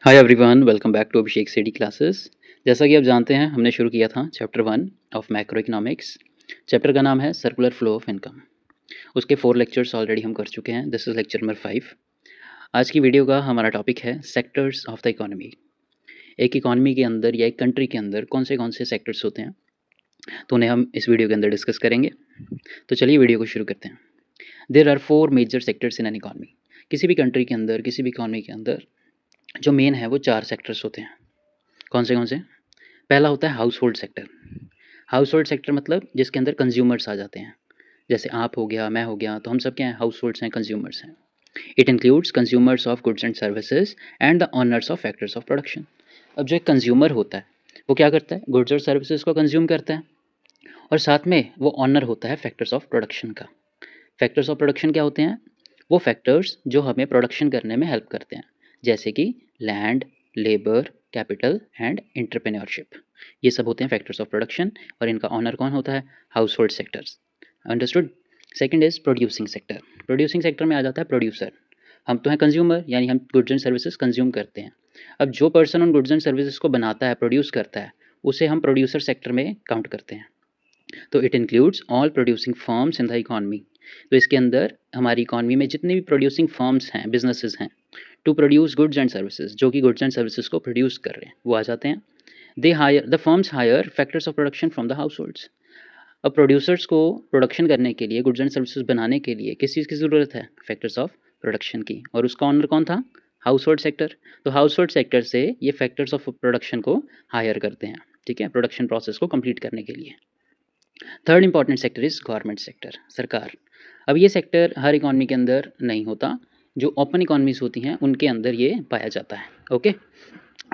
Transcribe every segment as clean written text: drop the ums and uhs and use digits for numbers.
Hi everyone, welcome back to Abhishek city classes. जैसा कि आप जानते हैं, हमने शुरू किया था चैप्टर 1 ऑफ मैक्रो इकोनॉमिक्स। चैप्टर का नाम है सर्कुलर फ्लो ऑफ इनकम। उसके 4 लेक्चर्स ऑलरेडी हम कर चुके हैं। This is lecture number 5। आज की वीडियो का हमारा टॉपिक है सेक्टर्स ऑफ द इकोनॉमी। एक इकोनॉमी के अंदर या एक कंट्री के अंदर कौन से सेक्टर्स होते हैं, तो उन्हें हम इस वीडियो के अंदर डिस्कस करेंगे। तो चलिए वीडियो को शुरू करते हैं। There are 4 major sectors in an economy. किसी भी कंट्री के अंदर, किसी भी इकोनॉमी के अंदर जो मेन है वो 4 सेक्टर्स होते हैं। कौन से? पहला होता है house hold sector. House hold sector मतलब जिसके अंदर कंज्यूमर्स आ जाते हैं। जैसे आप हो गया, मैं हो गया, तो हम सब क्या हैं? हाउस होल्ड्स हैं, कंज्यूमर्स हैं। It includes consumers of goods and services and the honours of factors of production. अब जो एक कंज्यूमर होता है वो क्या करता है? गुड्स और सर्विसेज को कंज्यूम करता है, और साथ में वो ऑनर होता है फैक्टर्स ऑफ प्रोडक्शन का। फैक्टर्स ऑफ प्रोडक्शन क्या होते हैं? वो फैक्टर्स जो हमें प्रोडक्शन करने में हेल्प करते हैं, जैसे कि land, labour, capital and entrepreneurship. ये सब होते हैं फैक्टर्स ऑफ प्रोडक्शन, और इनका ऑनर कौन होता है? House hold sectors. Understood. Second is producing sector. Producing sector में आ जाता है प्रोड्यूसर। हम तो हैं कंज्यूमर, यानी हम गुड्स एंड सर्विसेज कंज्यूम करते हैं। अब जो पर्सन उन गुड्स एंड सर्विसेज को बनाता है, प्रोड्यूस करता है, उसे हम प्रोड्यूसर सेक्टर में काउंट करते हैं। तो it includes all producing firms in the economy. तो इसके अंदर हमारी इकॉनमी में जितने भी प्रोड्यूसिंग फर्म्स हैं, बिजनेसेस हैं, to produce goods and services, जो कि गुड्स एंड सर्विसेज को प्रोड्यूस कर रहे हैं, वो आ जाते हैं। They hire the firms hire factors of production from the households. अब प्रोड्यूसर्स को प्रोडक्शन करने के लिए, गुड्स एंड सर्विसेज बनाने के लिए किस चीज़ की ज़रूरत है? फैक्टर्स ऑफ प्रोडक्शन की। और उसका ऑनर कौन था? House hold sector. तो हाउस होल्ड सेक्टर से ये फैक्टर्स ऑफ प्रोडक्शन को हायर करते हैं, ठीक है, प्रोडक्शन प्रोसेस को कंप्लीट करने के लिए। Third important sector is government sector, सरकार। अब ये सेक्टर हर इकॉनमी के अंदर नहीं होता। जो ओपन इकॉनमीज होती हैं उनके अंदर ये पाया जाता है। ओके।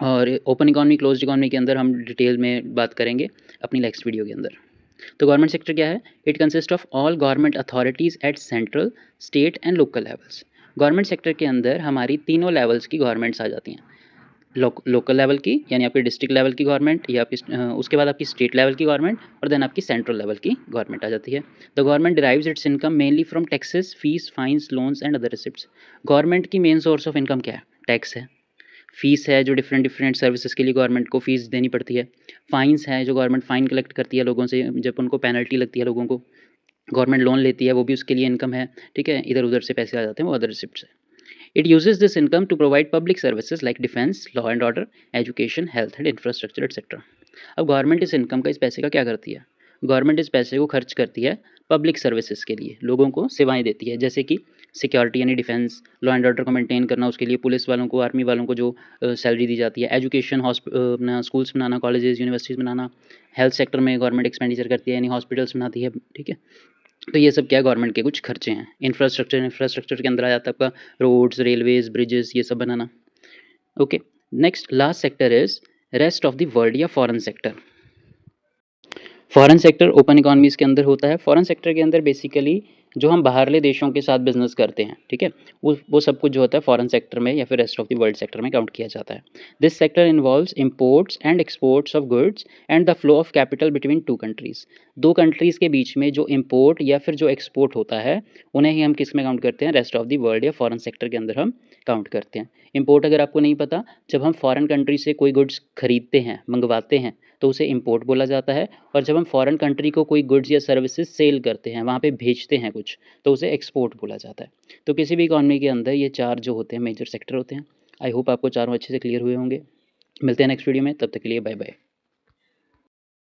और ओपन इकॉनमी, क्लोज्ड इकॉनमी के अंदर हम डिटेल में बात करेंगे अपनी नेक्स्ट वीडियो के अंदर। तो गवर्नमेंट सेक्टर क्या है? It consist of all government authorities at central, state and local levels. Government sector के अंदर हमारी तीनों लेवल्स की गवर्नमेंट्स आ जाती हैं। लोकल लेवल की, यानी आपकी डिस्ट्रिक्ट लेवल की गवर्नमेंट, या उसके बाद आपकी स्टेट लेवल की गवर्नमेंट, और देन आपकी सेंट्रल लेवल की गवर्नमेंट आ जाती है। The government derives its income mainly from taxes, fees, fines, loans and other receipts. Government की मेन सोर्स ऑफ इनकम क्या है? टैक्स है। फीस है, जो डिफरेंट डिफरेंट सर्विसेज के लिए गवर्नमेंट को फीस देनी पड़ती है। फाइन्स है, जो गवर्नमेंट फ़ाइन कलेक्ट करती है लोगों से जब उनको पेनल्टी लगती है लोगों को। गवर्नमेंट लोन लेती है, वो भी उसके लिए इनकम है, ठीक है। इधर उधर से पैसे आ जाते हैं, वो अदर रिसिप्ट्स है। It uses this income to provide public services like defense, law and order, education, health and infrastructure, etc. अब गवर्नमेंट इस इनकम का, इस पैसे का क्या करती है? गवर्नमेंट इस पैसे को खर्च करती है पब्लिक सर्विसेज के लिए, लोगों को सेवाएं देती है, जैसे कि सिक्योरिटी यानी डिफेंस, लॉ एंड ऑर्डर को मेंटेन करना, उसके लिए पुलिस वालों को, आर्मी वालों को जो सैलरी दी जाती है, एजुकेशन, अपना स्कूल्स बनाना, कॉलेजेस, यूनिवर्सिटीज़ बनाना। हेल्थ सेक्टर में गवर्नमेंट एक्सपेंडिचर करती है, यानी हॉस्पिटल्स बनाती है, ठीक है। तो ये सब क्या है? गवर्नमेंट के कुछ खर्चे हैं। इंफ्रास्ट्रक्चर के अंदर आ जाता है आपका रोड्स, रेलवेज, ब्रिजेस, ये सब बनाना। Okay. Next last sector is rest of the world या foreign sector. Foreign sector open economies के अंदर होता है। फॉरेन सेक्टर के अंदर बेसिकली जो हम बाहरले देशों के साथ बिजनेस करते हैं, ठीक है, वो सब कुछ जो होता है फॉरेन सेक्टर में या फिर rest of the world sector में काउंट किया जाता है। This sector involves imports and exports of goods and the flow of capital between two countries. दो कंट्रीज़ के बीच में जो इम्पोर्ट या फिर जो एक्सपोर्ट होता है, उन्हें ही हम किस में काउंट करते हैं? रेस्ट ऑफ द वर्ल्ड या फॉरेन सेक्टर के अंदर हम काउंट करते हैं। इम्पोर्ट अगर आपको नहीं पता, जब हम फॉरेन कंट्री से कोई गुड्स खरीदते हैं, मंगवाते हैं, तो उसे इंपोर्ट बोला जाता है। और जब हम फॉरेन कंट्री को कोई गुड्स या सर्विसेज सेल करते हैं, वहाँ पे भेजते हैं कुछ, तो उसे एक्सपोर्ट बोला जाता है। तो किसी भी इकॉनमी के अंदर ये 4 जो होते हैं मेजर सेक्टर होते हैं। आई होप आपको चारों अच्छे से क्लियर हुए होंगे। मिलते हैं नेक्स्ट वीडियो में, तब तक के लिए बाय बाय।